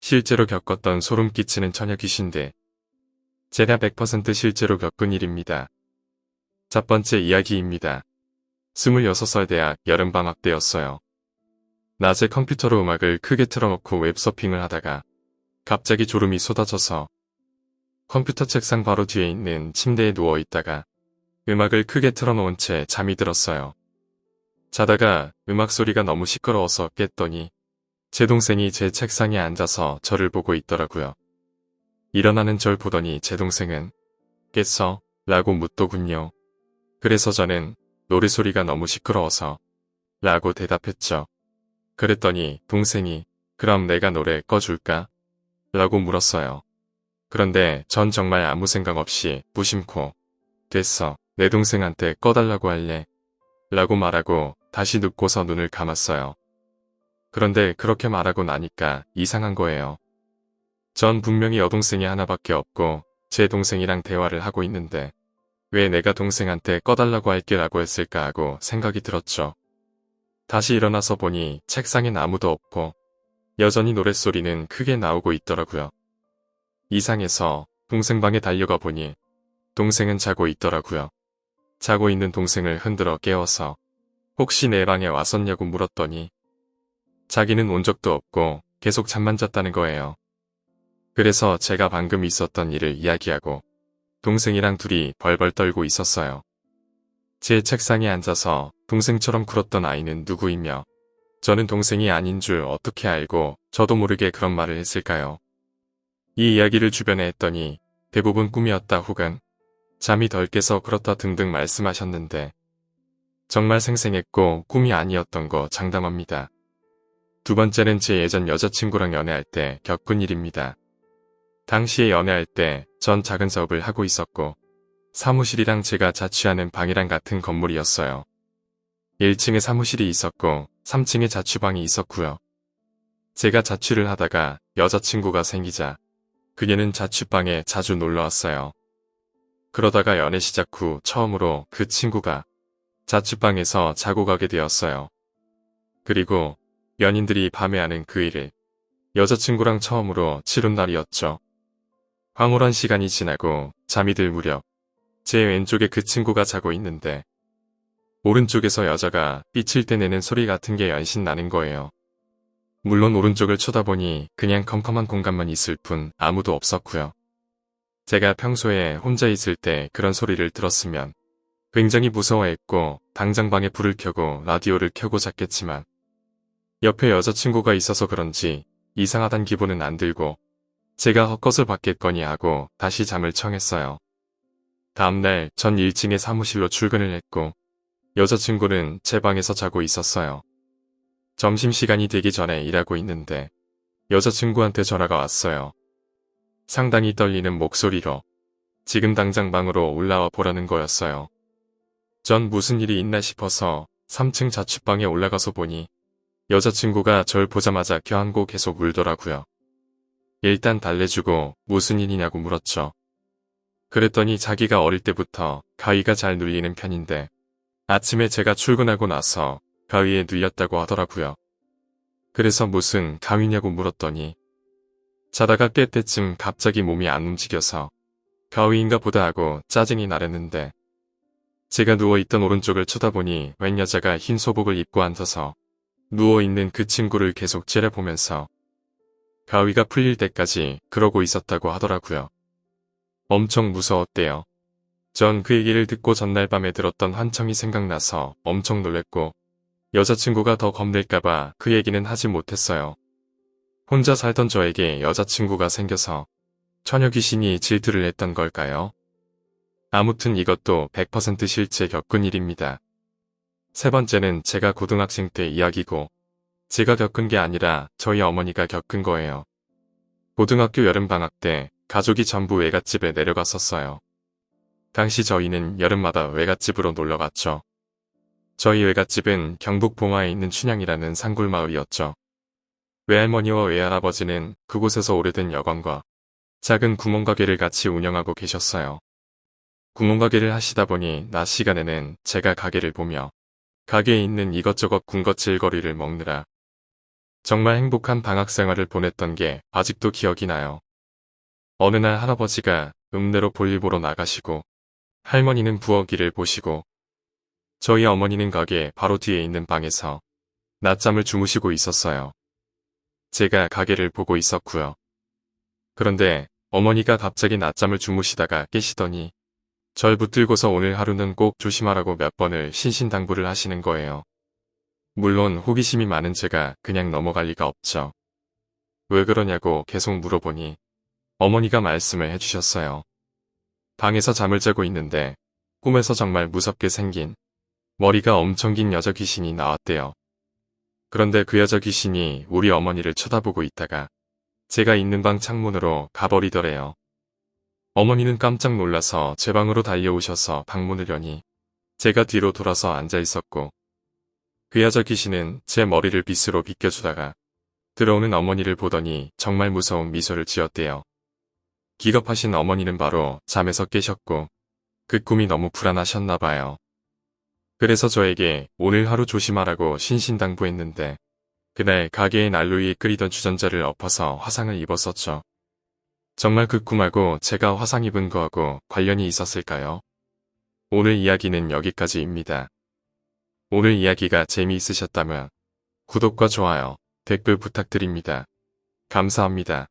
실제로 겪었던 소름 끼치는 처녀 귀신들. 제가 100% 실제로 겪은 일입니다. 첫 번째 이야기입니다. 26살 대학 여름방학 때였어요. 낮에 컴퓨터로 음악을 크게 틀어놓고 웹서핑을 하다가 갑자기 졸음이 쏟아져서 컴퓨터 책상 바로 뒤에 있는 침대에 누워있다가 음악을 크게 틀어놓은 채 잠이 들었어요. 자다가 음악 소리가 너무 시끄러워서 깼더니 제 동생이 제 책상에 앉아서 저를 보고 있더라고요. 일어나는 절 보더니 제 동생은 깼어? 라고 묻더군요. 그래서 저는 노래소리가 너무 시끄러워서 라고 대답했죠. 그랬더니 동생이 그럼 내가 노래 꺼줄까? 라고 물었어요. 그런데 전 정말 아무 생각 없이 무심코 됐어. 내 동생한테 꺼달라고 할래? 라고 말하고 다시 눕고서 눈을 감았어요. 그런데 그렇게 말하고 나니까 이상한 거예요. 전 분명히 여동생이 하나밖에 없고 제 동생이랑 대화를 하고 있는데 왜 내가 동생한테 꺼달라고 할게라고 했을까 하고 생각이 들었죠. 다시 일어나서 보니 책상엔 아무도 없고 여전히 노랫소리는 크게 나오고 있더라고요. 이상해서 동생 방에 달려가 보니 동생은 자고 있더라고요. 자고 있는 동생을 흔들어 깨워서 혹시 내 방에 왔었냐고 물었더니 자기는 온 적도 없고 계속 잠만 잤다는 거예요. 그래서 제가 방금 있었던 일을 이야기하고 동생이랑 둘이 벌벌 떨고 있었어요. 제 책상에 앉아서 동생처럼 굴었던 아이는 누구이며 저는 동생이 아닌 줄 어떻게 알고 저도 모르게 그런 말을 했을까요? 이 이야기를 주변에 했더니 대부분 꿈이었다 혹은 잠이 덜 깨서 그렇다 등등 말씀하셨는데 정말 생생했고 꿈이 아니었던 거 장담합니다. 두 번째는 제 예전 여자친구랑 연애할 때 겪은 일입니다. 당시에 연애할 때 전 작은 사업을 하고 있었고 사무실이랑 제가 자취하는 방이랑 같은 건물이었어요. 1층에 사무실이 있었고 3층에 자취방이 있었고요. 제가 자취를 하다가 여자친구가 생기자 그녀는 자취방에 자주 놀러왔어요. 그러다가 연애 시작 후 처음으로 그 친구가 자취방에서 자고 가게 되었어요. 그리고 연인들이 밤에 하는 그 일을 여자친구랑 처음으로 치른 날이었죠. 황홀한 시간이 지나고 잠이 들 무렵 제 왼쪽에 그 친구가 자고 있는데 오른쪽에서 여자가 삐칠 때 내는 소리 같은 게 연신 나는 거예요. 물론 오른쪽을 쳐다보니 그냥 컴컴한 공간만 있을 뿐 아무도 없었고요. 제가 평소에 혼자 있을 때 그런 소리를 들었으면 굉장히 무서워했고 당장 방에 불을 켜고 라디오를 켜고 잤겠지만 옆에 여자친구가 있어서 그런지 이상하단 기분은 안 들고 제가 헛것을 봤겠거니 하고 다시 잠을 청했어요. 다음날 전 1층의 사무실로 출근을 했고 여자친구는 제 방에서 자고 있었어요. 점심시간이 되기 전에 일하고 있는데 여자친구한테 전화가 왔어요. 상당히 떨리는 목소리로 지금 당장 방으로 올라와 보라는 거였어요. 전 무슨 일이 있나 싶어서 3층 자취방에 올라가서 보니 여자친구가 절 보자마자 껴안고 계속 울더라고요. 일단 달래주고 무슨 일이냐고 물었죠. 그랬더니 자기가 어릴 때부터 가위가 잘 눌리는 편인데 아침에 제가 출근하고 나서 가위에 눌렸다고 하더라고요. 그래서 무슨 가위냐고 물었더니 자다가 깰 때쯤 갑자기 몸이 안 움직여서 가위인가 보다 하고 짜증이 나랬는데 제가 누워있던 오른쪽을 쳐다보니 웬 여자가 흰 소복을 입고 앉아서 누워있는 그 친구를 계속 째려보면서 가위가 풀릴 때까지 그러고 있었다고 하더라고요. 엄청 무서웠대요. 전 그 얘기를 듣고 전날 밤에 들었던 환청이 생각나서 엄청 놀랬고 여자친구가 더 겁낼까봐 그 얘기는 하지 못했어요. 혼자 살던 저에게 여자친구가 생겨서 처녀 귀신이 질투를 했던 걸까요? 아무튼 이것도 100% 실제 겪은 일입니다. 세 번째는 제가 고등학생 때 이야기고 제가 겪은 게 아니라 저희 어머니가 겪은 거예요. 고등학교 여름방학 때 가족이 전부 외갓집에 내려갔었어요. 당시 저희는 여름마다 외갓집으로 놀러갔죠. 저희 외갓집은 경북 봉화에 있는 춘향이라는 산골마을이었죠. 외할머니와 외할아버지는 그곳에서 오래된 여관과 작은 구멍가게를 같이 운영하고 계셨어요. 구멍가게를 하시다 보니 낮 시간에는 제가 가게를 보며 가게에 있는 이것저것 군것질거리를 먹느라 정말 행복한 방학 생활을 보냈던 게 아직도 기억이 나요. 어느 날 할아버지가 읍내로 볼일 보러 나가시고 할머니는 부엌일을 보시고 저희 어머니는 가게 바로 뒤에 있는 방에서 낮잠을 주무시고 있었어요. 제가 가게를 보고 있었고요. 그런데 어머니가 갑자기 낮잠을 주무시다가 깨시더니 절 붙들고서 오늘 하루는 꼭 조심하라고 몇 번을 신신당부를 하시는 거예요. 물론 호기심이 많은 제가 그냥 넘어갈 리가 없죠. 왜 그러냐고 계속 물어보니 어머니가 말씀을 해주셨어요. 방에서 잠을 자고 있는데 꿈에서 정말 무섭게 생긴 머리가 엄청 긴 여자 귀신이 나왔대요. 그런데 그 여자 귀신이 우리 어머니를 쳐다보고 있다가 제가 있는 방 창문으로 가버리더래요. 어머니는 깜짝 놀라서 제 방으로 달려오셔서 방문을 여니 제가 뒤로 돌아서 앉아 있었고 그 여자 귀신은 제 머리를 빗으로 비껴주다가 들어오는 어머니를 보더니 정말 무서운 미소를 지었대요. 기겁하신 어머니는 바로 잠에서 깨셨고 그 꿈이 너무 불안하셨나 봐요. 그래서 저에게 오늘 하루 조심하라고 신신당부했는데 그날 가게에 난로 위에 끓이던 주전자를 엎어서 화상을 입었었죠. 정말 그 꿈하고 제가 화상 입은 거하고 관련이 있었을까요? 오늘 이야기는 여기까지입니다. 오늘 이야기가 재미있으셨다면 구독과 좋아요, 댓글 부탁드립니다. 감사합니다.